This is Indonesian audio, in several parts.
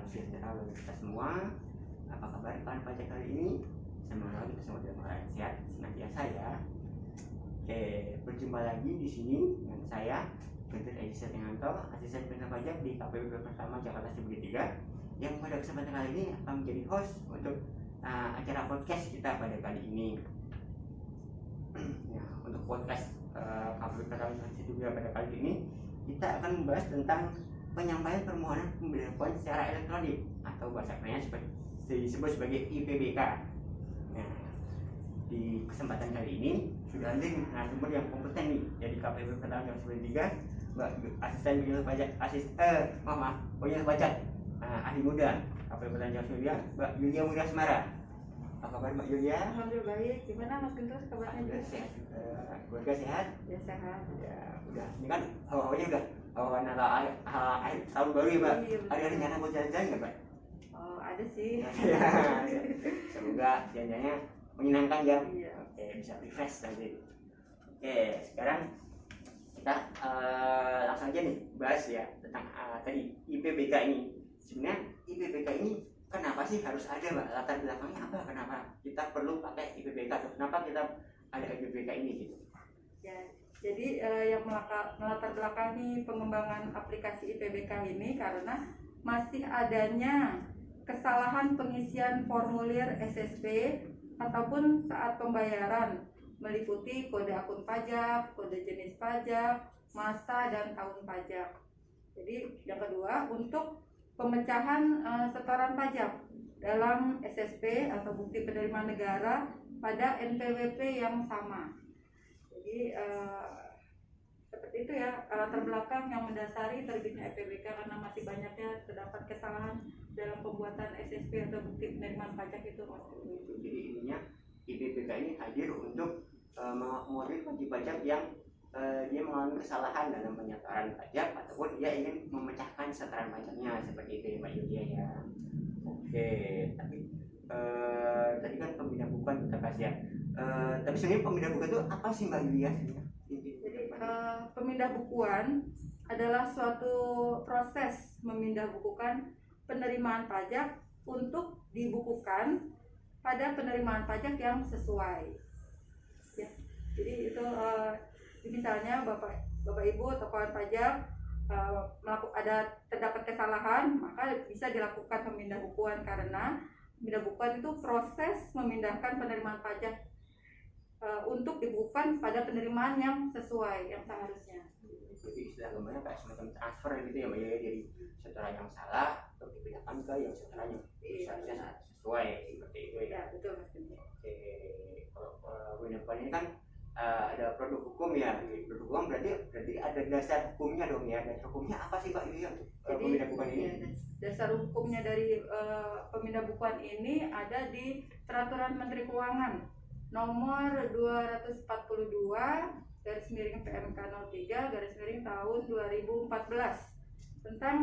sejahtera bagi kita semua. Apa kabar kawan pajak kali ini? Semoga kita semua dalam keadaan sehat senantiasa ya. Oke, berjumpa lagi di sini dengan saya Guntur Edi Setianto, asisten penata pajak di KPU Pertama Jakarta Segitiga, yang pada kesempatan kali ini akan menjadi host untuk acara podcast kita pada kali ini. Ya, untuk podcast KPU Pertama Segitiga pada kali ini kita akan membahas tentang penyampaian permohonan pemberlakuan secara elektronik atau bahasa kerennya disebut sebagai IPBK. Nah, di kesempatan kali ini sudah ada narasumber yang kompeten nih dari KPU Pertama Jakarta Segitiga, Mbak asisten penyelenggara pajak penyelenggara pajak ahli muda KPU Pertama Jakarta Segitiga, Mbak Yulia Mulia Semara. Apa kabar Mbak Yulia? Alhamdulillah baik. Gimana Mas Guntur kabarnya juga? Sehat. Keluarga sehat? Ya sehat. Ya udah. Ini kan hawa-hawanya udah hawa akhir tahun baru ya Mbak. Iya, Ada rencana mau jalan-jalan nggak Mbak? Oh ada sih. Ya, semoga jalan-jalannya menyenangkan ya. Iya. Oke, bisa refresh nanti. Oke, sekarang kita langsung aja nih bahas ya tentang tadi IPBK ini. Sebenarnya IPBK ini kenapa sih harus ada Mbak? Latar belakangnya apa? Kenapa kita perlu pakai IPBK atau kenapa kita ada IPBK ini gitu? Ya, jadi yang melatar belakangi pengembangan aplikasi IPBK ini karena masih adanya kesalahan pengisian formulir SSP ataupun saat pembayaran meliputi kode akun pajak, kode jenis pajak, masa dan tahun pajak. Jadi yang kedua, untuk pemecahan setoran pajak dalam SSP atau bukti penerimaan negara pada NPWP yang sama. Jadi seperti itu ya latar belakang yang mendasari terbitnya IPBK, karena masih banyaknya terdapat kesalahan dalam pembuatan SSP atau bukti penerimaan pajak itu. Jadi intinya IPBK ini hadir untuk mengakomodir wajib pajak yang dia mengalami kesalahan dalam penyetoran pajak ataupun dia ingin memecahkan setoran pajaknya, seperti itu ya Mbak Yulia ya. Oke, tapi tadi kan pemindahan kita kasih ya. Tapi sebenarnya pemindahan buku itu apa sih Mbak Yulia? Jadi pemindah bukuan adalah suatu proses memindah bukukan penerimaan pajak untuk dibukukan pada penerimaan pajak yang sesuai. Ya, jadi itu misalnya bapak ibu atau kawan pajak terdapat kesalahan, maka bisa dilakukan pemindah bukuan, karena pemindah bukuan itu proses memindahkan penerimaan pajak untuk dibukukan pada penerimaan yang sesuai, yang seharusnya. Jadi istilah gambarnya kayak semacam transfer gitu ya Mbak ya, dari setoran yang salah untuk dipindahkan ke yang setoran yang seharusnya sesuai, seperti itu ya. Ya betul Mas. Oke, kalau pemindahan ini kan ada produk hukum ya. Produk hukum berarti ada dasar hukumnya dong ya. Dasar hukumnya apa sih Pak ini untuk pemindah bukuan ini? Ya, dasar hukumnya dari pemindah bukuan ini ada di Peraturan Menteri Keuangan nomor 242 /PMK 03 tahun 2014 tentang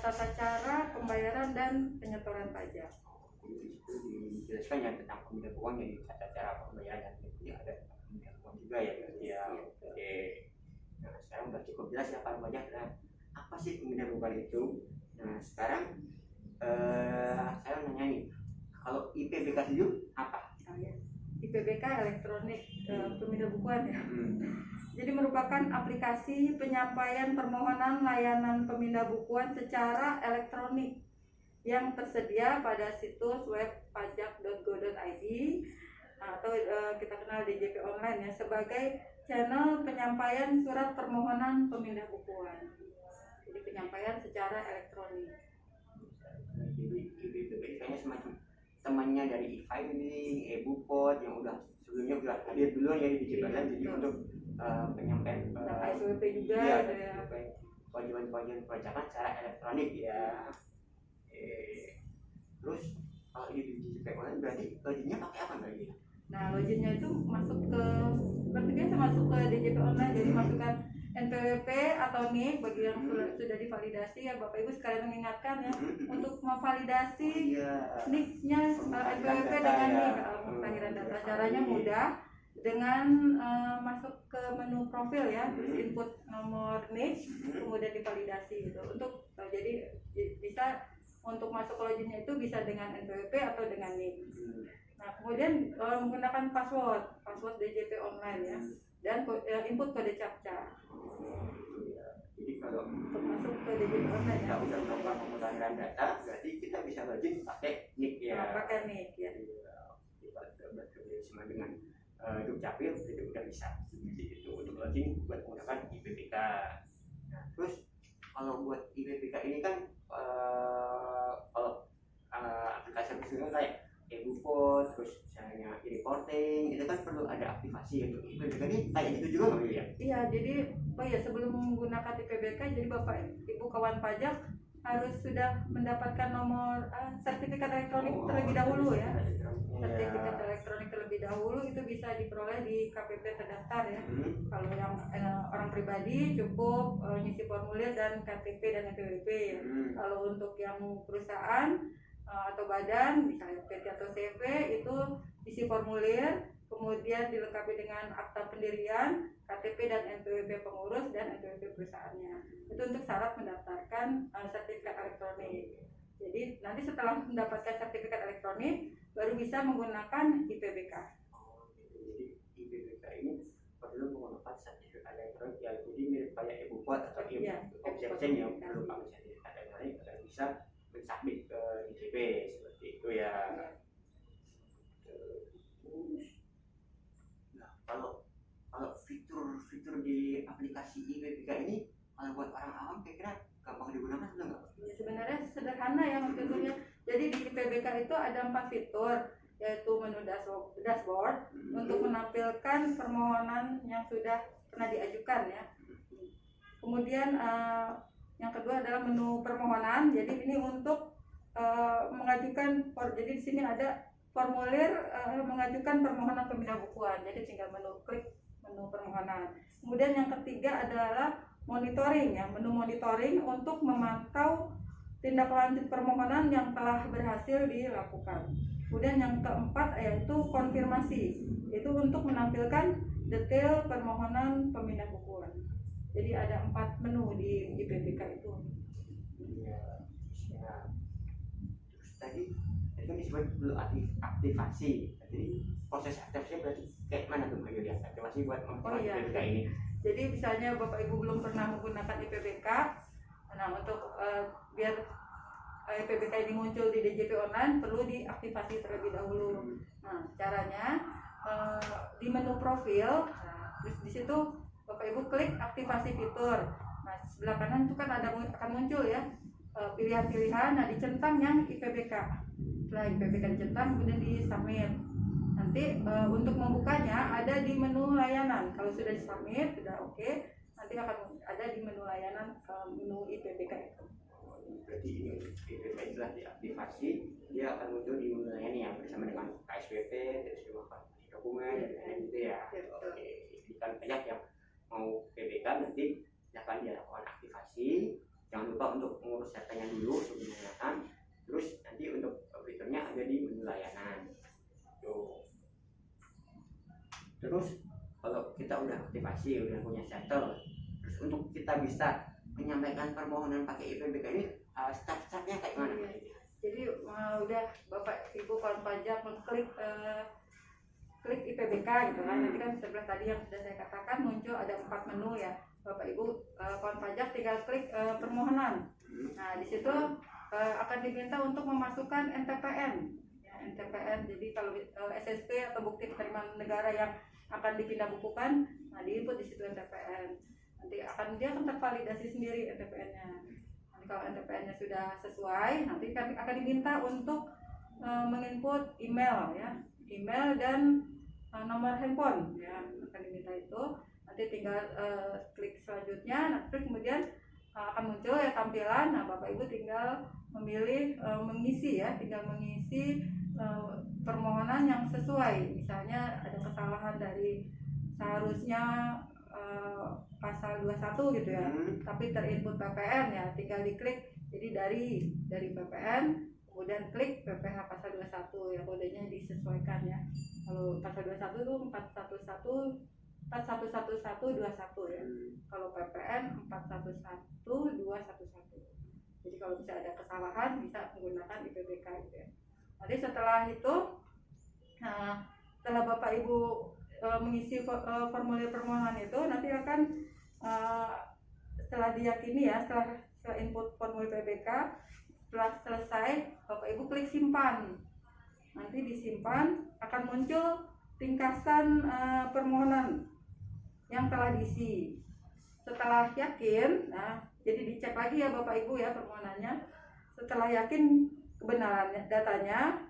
tata cara pembayaran dan penyetoran pajak. Itu dijelaskan ya tentang pemindah bukuan, jadi tata cara pembayaran dan itu ada pemindah bukuan juga ya berarti ya. Oke. Nah sekarang udah cukup jelas ya Pak pajak apa sih pemindah bukuan itu. Nah sekarang saya nanya nih, kalau IPBK itu apa? IPBK elektronik pemindah bukuan ya. Jadi merupakan aplikasi penyampaian permohonan layanan pemindah bukuan secara elektronik yang tersedia pada situs web pajak.go.id atau kita kenal DJP online ya, sebagai channel penyampaian surat permohonan pemindah bukuan. Jadi penyampaian secara elektronik. Jadi IPBK kayaknya semacam temannya dari e-filing, e-bupot yang udah sebelumnya udah hadir dulu ya di DJP online. Jadi untuk penyampaian SWP juga ya, kewajiban perpajakan secara elektronik ya. Terus kalau ini di DJP online berarti loginnya pakai apa Mbak Yulia? Nah loginnya itu masuk ke seperti biasa masuk ke DJP online, jadi masukkan NPWP atau NIK bagi yang sudah divalidasi ya. Bapak Ibu sekalian mengingatkan ya untuk memvalidasi NIK-nya NPWP dengan NIK pengakhiran data. Caranya mudah, dengan masuk ke menu profil ya, terus input nomor NIK kemudian divalidasi gitu. Untuk jadi bisa untuk masuk ke loginnya itu bisa dengan NPWP atau dengan NIK. Nah, kemudian menggunakan password DJP online ya, dan input kode CAPTCHA. Jadi kalau Untuk masuk ke DJP online kita ya, udah melakukan pemutahiran data, berarti kita bisa login pakai NIK ya. pakai NIK ya. Kita bekerja sama dengan Dukcapil itu udah bisa. Jadi itu untuk login buat menggunakan IPBK. Nah, terus kalau buat IPBK ini kan kalau aplikasi misalnya kayak e-bupot, terus misalnya e-reporting, itu kan perlu ada aktivasi untuk IPBK ini kayak gitu juga nggak ya? Iya, jadi sebelum menggunakan IPBK, jadi Bapak Ibu kawan pajak harus sudah mendapatkan nomor sertifikat elektronik terlebih dahulu ya. Sertifikat elektronik terlebih dahulu itu bisa diperoleh di KPP terdaftar ya. Kalau yang orang pribadi cukup ngisi formulir dan KTP dan NPWP ya. Kalau untuk yang perusahaan atau badan misalnya PT atau CV itu isi formulir, kemudian dilengkapi dengan akta pendirian, KTP dan NPWP pengurus dan NPWP perusahaannya. Itu untuk syarat mendaftarkan sertifikat elektronik. Jadi nanti setelah mendapatkan sertifikat elektronik baru bisa menggunakan IPBK. Jadi IPBK ini perlu menggunakan sertifikat elektronik ya, jadi mirip kayak e-bupot atau e-objection yang perlu pakai sertifikat elektronik agar bisa mensubmit ke DJP seperti itu ya. Nah, kalau fitur-fitur di aplikasi IPBK ini kalau buat orang awam kira-kira gampang digunakan atau enggak? Ya, sebenarnya sederhana ya fiturnya. Jadi di IPBK itu ada 4 fitur, yaitu menu dashboard untuk menampilkan permohonan yang sudah pernah diajukan ya. Kemudian yang kedua adalah menu permohonan. Jadi ini untuk mengajukan, jadi di sini ada formulir mengajukan permohonan pemindah bukuan. Jadi tinggal klik menu permohonan. Kemudian yang ketiga adalah monitoring ya, menu monitoring untuk memantau tindak lanjut permohonan yang telah berhasil dilakukan. Kemudian yang keempat yaitu konfirmasi, itu untuk menampilkan detail permohonan pemindah bukuan. Jadi ada 4 menu di IPBK itu. Ya. Terus tadi itu kan disebut perlu aktivasi. Jadi proses aktivasinya berarti kayak mana tuh Mbak Yulia? Aktivasi buat membuat IPBK ini. Jadi misalnya Bapak Ibu belum pernah menggunakan IPBK, nah untuk biar IPBK ini muncul di DJP online perlu diaktifasi terlebih dahulu. Nah caranya di menu profil, terus di situ Bapak Ibu klik aktivasi fitur. Nah sebelah kanan itu kan akan muncul ya pilihan-pilihan. Nah dicentang yang IPBK. Setelah IPBK dicentang kemudian di submit. Nanti untuk membukanya ada di menu layanan. Kalau sudah di submit sudah oke, nanti akan ada di menu layanan menu IPBK itu. Berarti ini IPBK telah diaktifasi, dia akan muncul di menu layanan yang bersama dengan KSPP, terus juga konfirmasi dokumen dan gitu ya. Oke, ikan pajak yang mau PBK nanti akan dilakukan aktivasi. Jangan lupa untuk mengurus datanya dulu untuk menggunakan. Terus nanti untuk fiturnya ada di menu layanan. Tuh. Terus kalau kita udah aktivasi, udah punya settle, terus untuk kita bisa menyampaikan permohonan pakai IPBK ini step-stepnya kayak mana? Jadi udah Bapak Ibu kawan pajak mengklik klik IPBK gitu kan. Nanti kan sebelah tadi yang sudah saya katakan muncul ada 4 menu ya. Bapak Ibu kawan pajak tinggal klik permohonan. Nah di situ akan diminta untuk memasukkan NPPN. Ya, NPPN. Jadi kalau SSP atau bukti penerimaan negara yang akan dipindah bukukan, nah diinput di situ NPPN. Nanti dia akan tervalidasi sendiri NPPN-nya. Nanti kalau NPPN-nya sudah sesuai, nanti akan diminta untuk menginput email ya, email dan nomor handphone ya, akan diminta itu. Nanti tinggal klik selanjutnya, nah, terus kemudian akan muncul ya tampilan. Nah Bapak Ibu tinggal memilih mengisi permohonan yang sesuai. Misalnya ada kesalahan dari seharusnya pasal 21 gitu ya, tapi terinput PPN ya, tinggal diklik. Jadi dari PPN kemudian klik PPH pasal 21 ya, kodenya disesuaikan ya. Kalau pasal 21 itu 411121 ya. Kalau PPN 411211. Jadi kalau bisa ada kesalahan bisa gitu ya. Nanti setelah itu, setelah Bapak Ibu mengisi formulir permohonan itu, nanti akan setelah diyakini ya, setelah input formulir PBK, setelah selesai Bapak Ibu klik simpan. Nanti disimpan akan muncul ringkasan permohonan yang telah diisi. Setelah yakin, jadi dicek lagi ya Bapak Ibu ya permohonannya. Setelah yakin kebenaran datanya,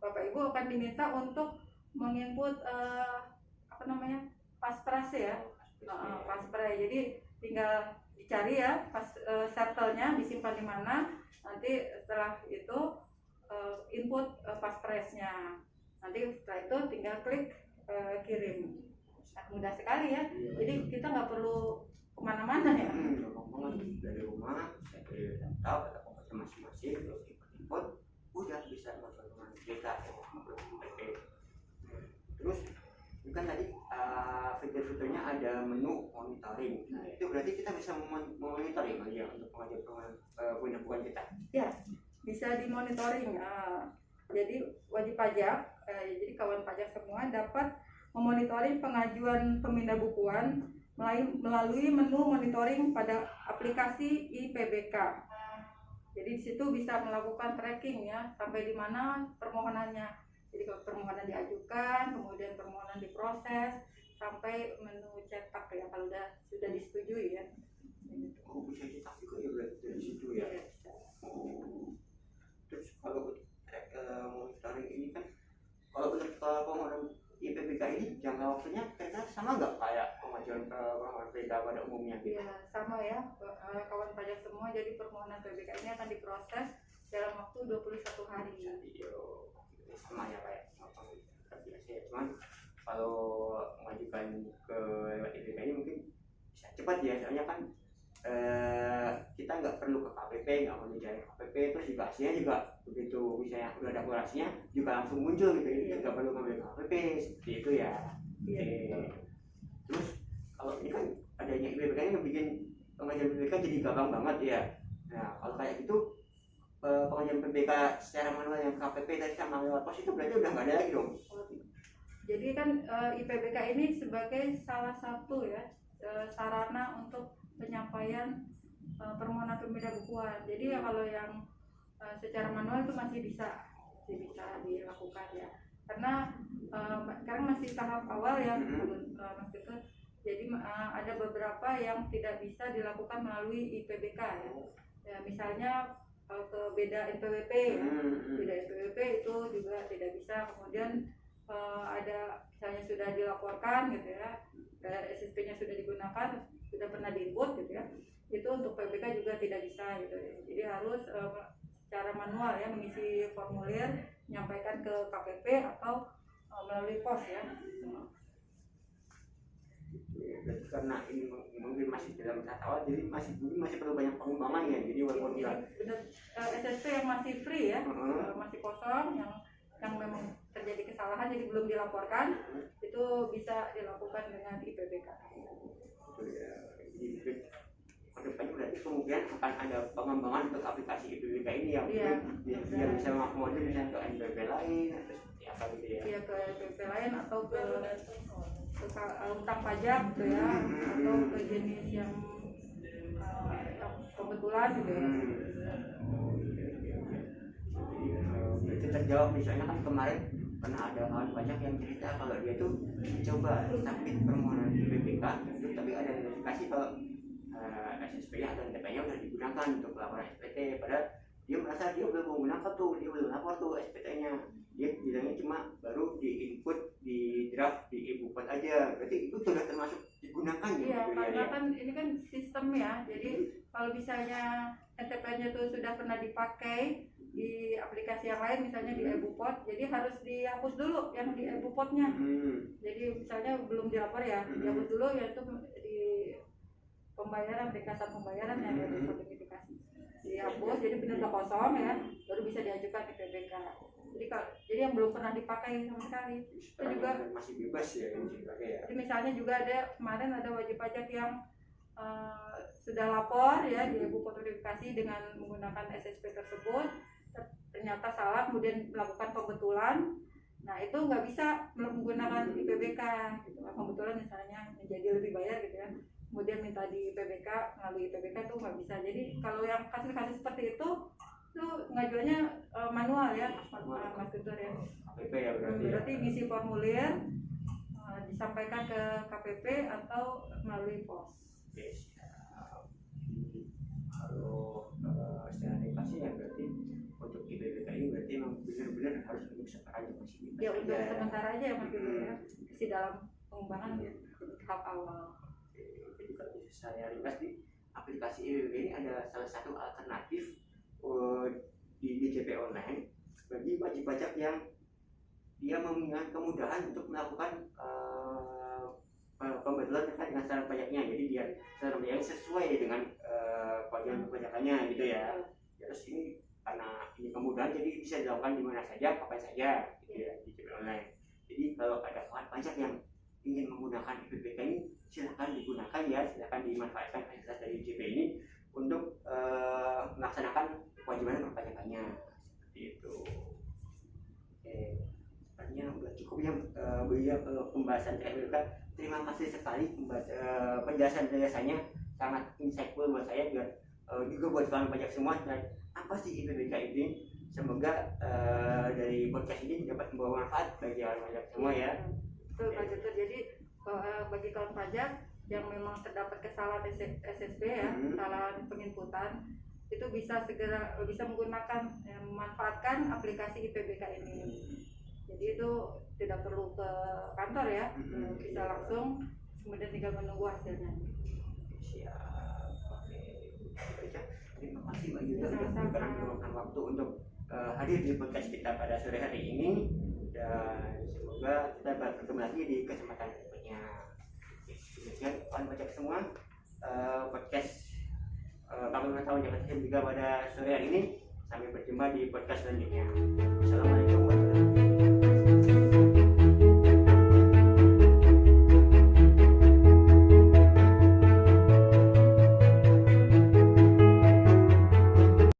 Bapak Ibu akan diminta untuk menginput paspres ya, paspres. Jadi tinggal dicari ya sertelnya disimpan di mana. Nanti setelah itu input paspresnya. Nanti setelah itu tinggal klik kirim. Mudah sekali ya. Jadi kita nggak perlu kemana-mana ya. Dari rumah saya pilih laptop atau komputer masing-masing, terus input, udah bisa melakukan data PP. Terus itu kan tadi fitur-fiturnya ada menu monitoring. Nah, itu berarti kita bisa memonitoring aja untuk pengajuan pengajuan kita. Ya, bisa dimonitoring. Jadi wajib pajak, jadi kawan pajak semua dapat memonitoring pengajuan pemindah bukuan melalui menu monitoring pada aplikasi IPBK. Jadi di situ bisa melakukan tracking ya, sampai di mana permohonannya. Jadi kalau permohonan diajukan, kemudian permohonan diproses, sampai menu cetak ya, kalau sudah disetujui ya. Oh, bisa cetak juga ya berarti dari situ ya. Iya, bisa. Terus kalau monitoring ini kan, kalau untuk permohonan IPBK ini jangka waktunya kira-kira sama nggak kayak pengajuan permohonan PBK pada umumnya? Iya, sama ya, kawan pajak semua. Jadi permohonan PBK ini akan diproses dalam waktu 21 hari. Sama ya kayak biasa ya, cuman kalau mengajukan ke lewat IPBK ini mungkin bisa cepat ya, soalnya kan kita nggak perlu ke KPP, nggak perlu cari KPP, terus juga hasilnya juga begitu misalnya udah ada kurasinya juga langsung muncul gitu, nggak perlu ngambil KPP seperti itu ya. Terus kalau ini kan adanya IPBK ini bikin pengajuan PBK jadi gampang banget ya. Nah kalau kayak gitu pengajuan PBK secara manual yang KPP tadi sama lewat pos itu berarti udah nggak ada lagi dong? Jadi kan IPBK ini sebagai salah satu ya sarana untuk penyampaian permohonan pemindah bukuan. Jadi ya kalau yang secara manual itu masih bisa dilakukan ya, karena sekarang masih tahap awal ya, Mas Tito. Jadi ada beberapa yang tidak bisa dilakukan melalui IPBK ya, misalnya ke beda NPWP ya, beda NPWP itu juga tidak bisa. Kemudian ada misalnya sudah dilaporkan gitu ya, SSP-nya sudah digunakan, sudah pernah diinput gitu ya, itu untuk PBK juga tidak bisa gitu ya. Jadi harus secara manual ya, mengisi formulir, menyampaikan ke KPP atau melalui pos ya. Berarti karena ini mungkin masih dalam tahap awal, jadi masih perlu banyak pengembangan ya. Jadi walaupun SSP yang masih free ya, masih kosong, yang memang terjadi kesalahan jadi belum dilaporkan, itu bisa dilakukan dengan IPBK. Jadi kedepannya berarti kemungkinan akan ada pengembangan untuk aplikasi IPBK ini yang biar bisa mengakomodir misalnya ke NPWP lain atau seperti apa gitu ya. Iya, ke NPWP lain atau ke utang pajak gitu ya, atau ke jenis yang kebetulan gitu ya. Itu terjawab. Misalnya kan kemarin pernah ada kawan pajak yang cerita kalau dia tuh coba submit permohonan IPBK itu, tapi ada notifikasi kalau SSP-nya atau NTP-nya udah digunakan untuk laporan SPT, padahal dia merasa dia belum menggunakan tuh, dia belum lapor tuh SPT-nya, dia bilangnya cuma baru di-input di draft di e-bukot aja. Berarti itu sudah termasuk digunakan ya? Iya, karena kan ini kan sistem ya, jadi kalau misalnya NTP-nya tuh sudah pernah dipakai di aplikasi yang lain, misalnya di e-bukot, jadi harus dihapus dulu yang di e-bukotnya. Jadi misalnya belum dilapor ya, dihapus dulu, yaitu di pembayaran, ringkasan pembayaran yang ada sertifikasi dihapus, jadi benar-benar kosong ya, baru bisa diajukan ke PBK. Jadi yang belum pernah dipakai sama sekali itu juga masih bebas ya yang dipakai ya. Jadi misalnya juga kemarin ada wajib pajak yang sudah lapor ya di buku notifikasi dengan menggunakan SSP tersebut, ternyata salah kemudian melakukan pembetulan, nah itu nggak bisa menggunakan IPBK gitu. Pembetulan misalnya menjadi lebih bayar gitu ya, kemudian minta di IPBK, melalui IPBK itu nggak bisa. Jadi kalau yang kasus-kasus seperti itu ngajuannya manual ya Mas Tutur ya. KPP ya Berarti ngisi formulir, disampaikan ke KPP atau melalui pos. Oke, siap. Kalau secara dikasih ya berarti untuk IPBK ini berarti memang benar-benar harus untuk sementara aja masih di Ya untuk sementara aja ya Mas Tutur ya, masih dalam pengembangan ya, tahap awal. Jadi kalau bisa saya ringkas di aplikasi IPBK ini ada salah satu alternatif di DJP online bagi wajib pajak yang dia memiliki kemudahan untuk melakukan pembetulan terkait dengan saran pajaknya. Jadi dia saran pajaknya sesuai dengan kewajiban perpajakannya gitu ya. Terus ini karena ini kemudahan jadi bisa dilakukan di mana saja, kapan saja gitu ya di DJP online. Jadi kalau ada kawan pajak yang ingin menggunakan IPBK ini silahkan digunakan ya, silahkan dimanfaatkan fasilitas dari DJP ini untuk melaksanakan kewajiban perpajakannya seperti itu. Oke, sepertinya udah cukup ya pembahasan IPBK. Terima kasih sekali penjelasan-penjelasannya sangat insightful buat saya juga buat kawan pajak semua. Dan apa sih IPBK ini? Semoga dari podcast ini dapat membawa manfaat bagi kawan pajak semua ya. Betul Pak Tutur. Jadi bagi kawan pajak yang memang terdapat kesalahan SSB ya, kesalahan penginputan, itu bisa menggunakan memanfaatkan aplikasi IPBK ini. Jadi itu tidak perlu ke kantor ya, bisa langsung kemudian tinggal menunggu hasilnya. Siap. Oke. Terima kasih Mbak Yuda sudah meluangkan waktu untuk hadir di podcast kita pada sore hari ini, dan semoga kita bertemu lagi di kesempatan berikutnya. Demikian kawan pajak semua, podcast kami mengetahui Jakarta juga pada sore hari ini. Sampai berjumpa di podcast selanjutnya.